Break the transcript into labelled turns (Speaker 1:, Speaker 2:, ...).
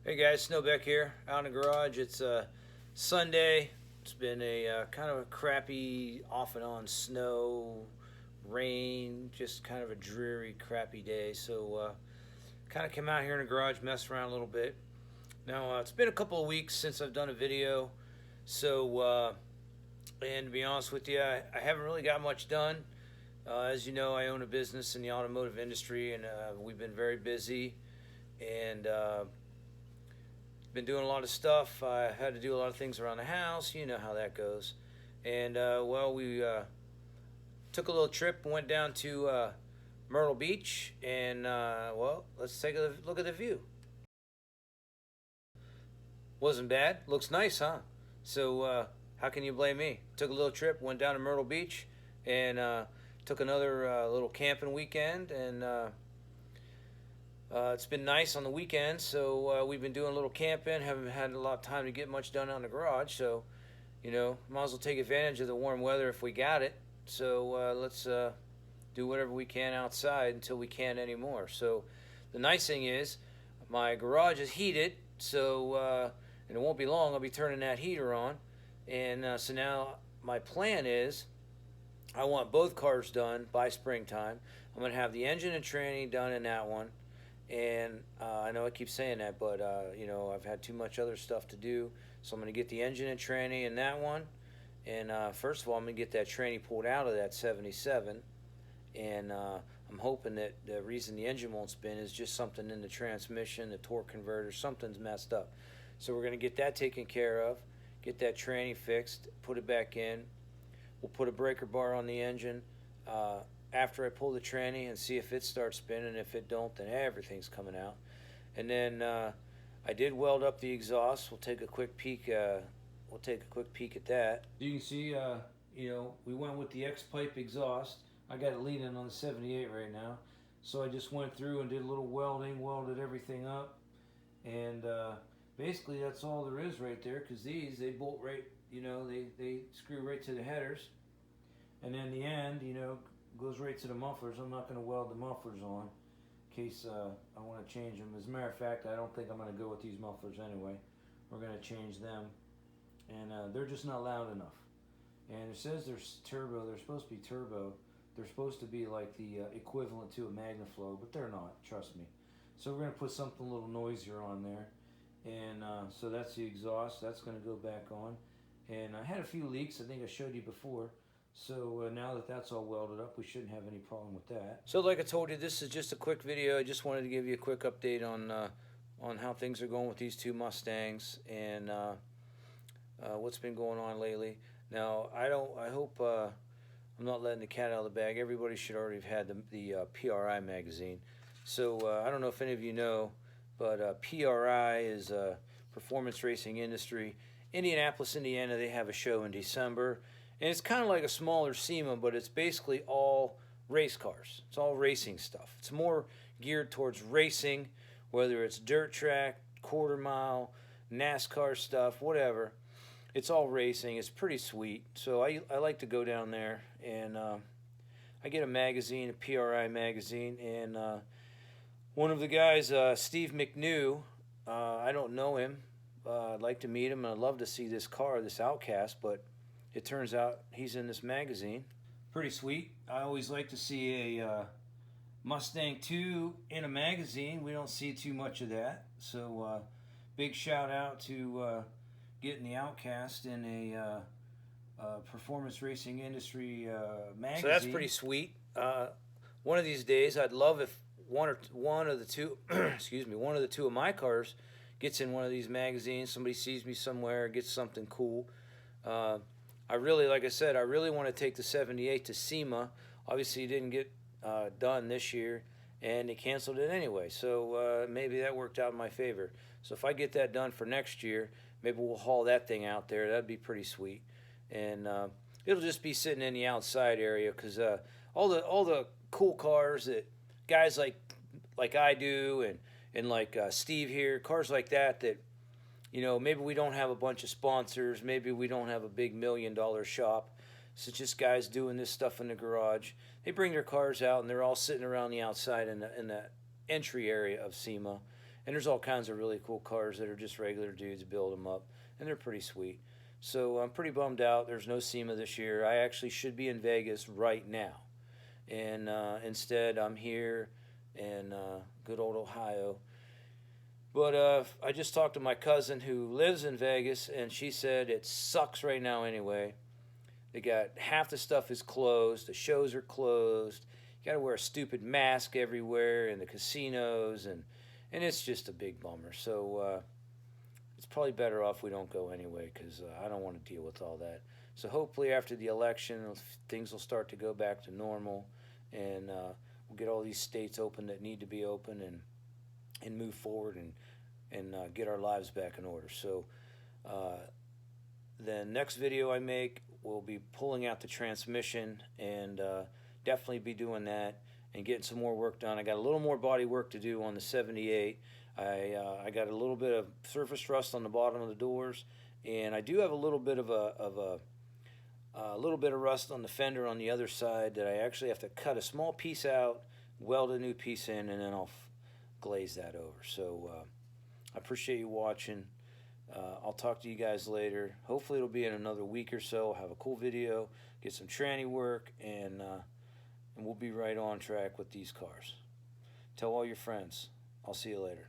Speaker 1: Hey guys, Snowbeck here, out in the garage. It's Sunday. It's been a kind of a crappy off and on snow, rain, just kind of a dreary, crappy day. So kind of came out here in the garage, messed around a little bit. Now it's been a couple of weeks since I've done a video, so and to be honest with you, I haven't really got much done. As you know, I own a business in the automotive industry, and we've been very busy, and been doing a lot of stuff. I had to do a lot of things around the house. You know how that goes. And well, we took a little trip and went down to Myrtle Beach, and well, let's take a look at the view. Wasn't bad. Looks nice, huh? So how can you blame me? Took a little trip, went down to Myrtle Beach, and took another little camping weekend, and it's been nice on the weekends, so we've been doing a little camping. Haven't had a lot of time to get much done out in the garage, so you know, might as well take advantage of the warm weather if we got it. So let's do whatever we can outside until we can't anymore. So the nice thing is my garage is heated, so and it won't be long. I'll be turning that heater on, and so now my plan is I want both cars done by springtime. I'm going to have the engine and tranny done in that one. And I know I keep saying that, but you know, I've had too much other stuff to do, so I'm going to get the engine and tranny in that one. And first of all, I'm going to get that tranny pulled out of that 77, and I'm hoping that the reason the engine won't spin is just something in the transmission, the torque converter, something's messed up. So we're going to get that taken care of, get that tranny fixed, put it back in. We'll put a breaker bar on the engine after I pull the tranny and see if it starts spinning. If it don't, then everything's coming out. And then I did weld up the exhaust. We'll take a quick peek. We'll take a quick peek at that. You can see, you know, we went with the X-pipe exhaust. I got it leaning on the 78 right now, so I just went through and did a little welding, welded everything up, and basically that's all there is right there. Because these, they bolt right, you know, they screw right to the headers, and then the end, you know, goes right to the mufflers. I'm not going to weld the mufflers on in case I want to change them. As a matter of fact, I don't think I'm going to go with these mufflers anyway. We're going to change them, and they're just not loud enough. And it says they're turbo. They're supposed to be turbo. They're supposed to be like the equivalent to a MagnaFlow, but they're not, trust me. So we're going to put something a little noisier on there. And so that's the exhaust. That's going to go back on. And I had a few leaks. I think I showed you before. So now that that's all welded up, we shouldn't have any problem with that. So like I told you, this is just a quick video. I just wanted to give you a quick update on how things are going with these two Mustangs and what's been going on lately. Now I hope I'm not letting the cat out of the bag. Everybody should already have had the PRI magazine. So I don't know if any of you know, but PRI is Performance Racing Industry. Indianapolis, Indiana, they have a show in December. And it's kind of like a smaller SEMA, but it's basically all race cars. It's all racing stuff. It's more geared towards racing, whether it's dirt track, quarter mile, NASCAR stuff, whatever. It's all racing. It's pretty sweet. So I like to go down there, and I get a magazine, a PRI magazine, and one of the guys, Steve McNew, I don't know him. I'd like to meet him, and I'd love to see this car, this Outcast, but it turns out he's in this magazine. Pretty sweet. I always like to see a Mustang 2 in a magazine. We don't see too much of that. So big shout out to getting the Outcast in a Performance Racing Industry magazine. So that's pretty sweet. One of these days, I'd love if one of the two, excuse me, one of the two of my cars gets in one of these magazines. Somebody sees me somewhere, gets something cool. I really, like I said, I really want to take the 78 to SEMA. Obviously, it didn't get done this year, and they canceled it anyway. So maybe that worked out in my favor. So if I get that done for next year, maybe we'll haul that thing out there. That'd be pretty sweet. And it'll just be sitting in the outside area, because all the cool cars that guys like I do, and like Steve here, cars like that, you know, maybe we don't have a bunch of sponsors. Maybe we don't have a big $1 million shop. So it's just guys doing this stuff in the garage. They bring their cars out, and they're all sitting around the outside in the entry area of SEMA. And there's all kinds of really cool cars that are just regular dudes build them up, and they're pretty sweet. So I'm pretty bummed out. There's no SEMA this year. I actually should be in Vegas right now, and instead I'm here in good old Ohio. But I just talked to my cousin who lives in Vegas, and she said it sucks right now anyway. They got half the stuff is closed. The shows are closed. You got to wear a stupid mask everywhere in the casinos, and it's just a big bummer. So it's probably better off we don't go anyway, because I don't want to deal with all that. So hopefully after the election, things will start to go back to normal, and we'll get all these states open that need to be open, and move forward and get our lives back in order. So the next video I make will be pulling out the transmission, and definitely be doing that and getting some more work done. I got a little more body work to do on the 78. I got a little bit of surface rust on the bottom of the doors, and I do have a little bit of a little bit of rust on the fender on the other side that I actually have to cut a small piece out, weld a new piece in, and then I'll glaze that over. So I appreciate you watching. I'll talk to you guys later. Hopefully it'll be in another week or so. I'll have a cool video, get some tranny work, and we'll be right on track with these cars. Tell all your friends. I'll see you later.